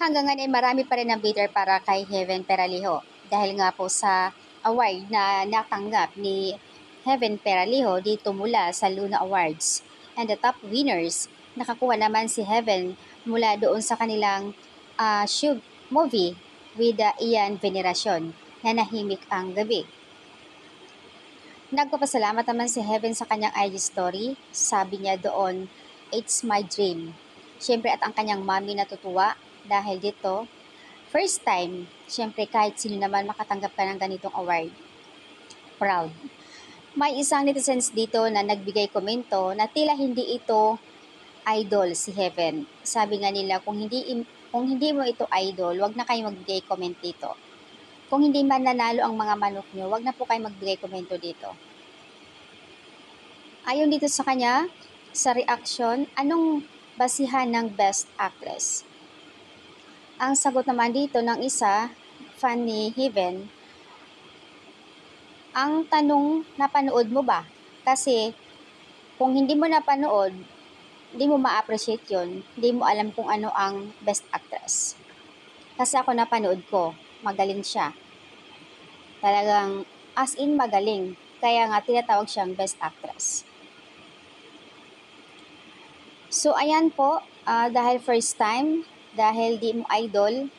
Hanggang ngayon ay marami pa rin ang bidder para kay Heaven Peralijo dahil nga po sa award na natanggap ni Heaven Peralijo dito mula sa Luna Awards. And the top winners, nakakuha naman si Heaven mula doon sa kanilang shoot movie with Ian Veneracion na Nahimik ang Gabi. Nagpapasalamat naman si Heaven sa kanyang IG story. Sabi niya doon, "It's my dream." Siyempre at ang kanyang mami natutuwa dahil dito, first time, siyempre kahit sino naman makatanggap ka ng ganitong award. Proud. May isang netizens dito na nagbigay komento na tila hindi ito idol si Heaven. Sabi nga nila, kung hindi mo ito idol, wag na kayo magbigay comment dito. Kung hindi man nanalo ang mga manok nyo, wag na po kayo magbigay komento dito. Ayon dito sa kanya, sa reaction, anong basihan ng Best Actress? Ang sagot naman dito ng isa, fan ni Heaven, ang tanong, napanood mo ba? Kasi kung hindi mo napanood, hindi mo ma-appreciate yun, hindi mo alam kung ano ang Best Actress. Kasi ako napanood ko, magaling siya. Talagang as in magaling, kaya nga tinatawag siyang Best Actress. So ayan po, dahil first time, dahil di mo idol,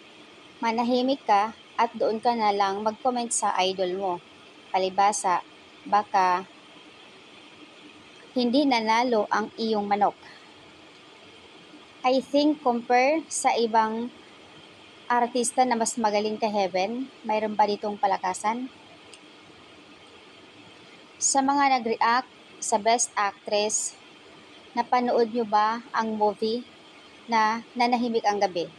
manahimik ka at doon ka na lang mag-comment sa idol mo. Palibasa, baka hindi nanalo ang iyong manok. I think compare sa ibang artista na mas magaling ka Heaven, mayroon ba ditong palakasan? Sa mga nag-react sa Best Actress, napanood nyo ba ang movie na Nanahimik ang Gabi?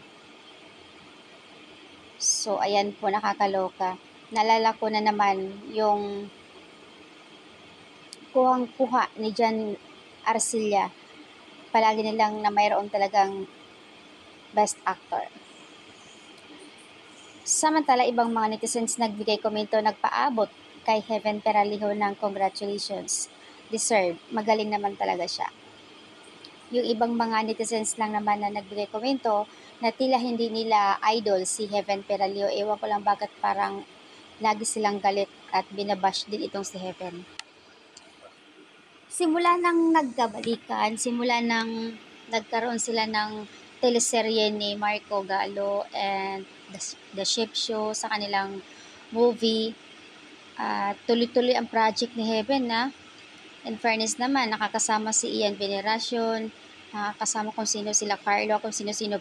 So, ayan po, nakakaloka. Nalala ko na naman yung kuhang-kuha ni Jan Arcilla. Palagi nilang na mayroon talagang Best Actor. Samantala, ibang mga netizens nagbigay komento, nagpaabot kay Heaven Peralijo ng congratulations. Deserve. Magaling naman talaga siya. Yung ibang mga netizens lang naman na nagbigay komento na tila hindi nila idol si Heaven Peralijo. Ewan ko lang bakit parang lagi silang galit at binabash din itong si Heaven. Simula nang nagkabalikan, simula nang nagkaroon sila ng teleserye ni Marco Gallo and The Ship Show sa kanilang movie, tuloy-tuloy ang project ni Heaven na. In fairness naman, nakakasama si Ian Veneracion, nakakasama kung sino sila Carlo, kung sino-sino.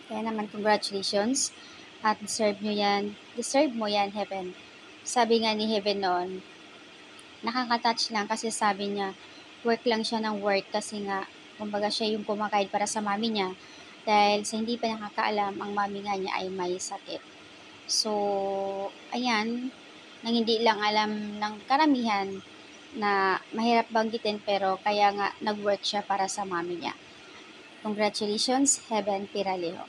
Kaya naman, congratulations. At deserve nyo yan. Deserve mo yan, Heaven. Sabi nga ni Heaven noon, nakaka-touch lang kasi sabi niya, work lang siya ng work kasi nga, kumbaga siya yung kumakain para sa mami niya. Dahil sa hindi pa nakakaalam, ang mami nga niya ay may sakit. So, ayan, nang hindi lang alam ng karamihan na mahirap banggitin pero kaya nga nag-work siya para sa mami niya. Congratulations, Heaven Peralijo.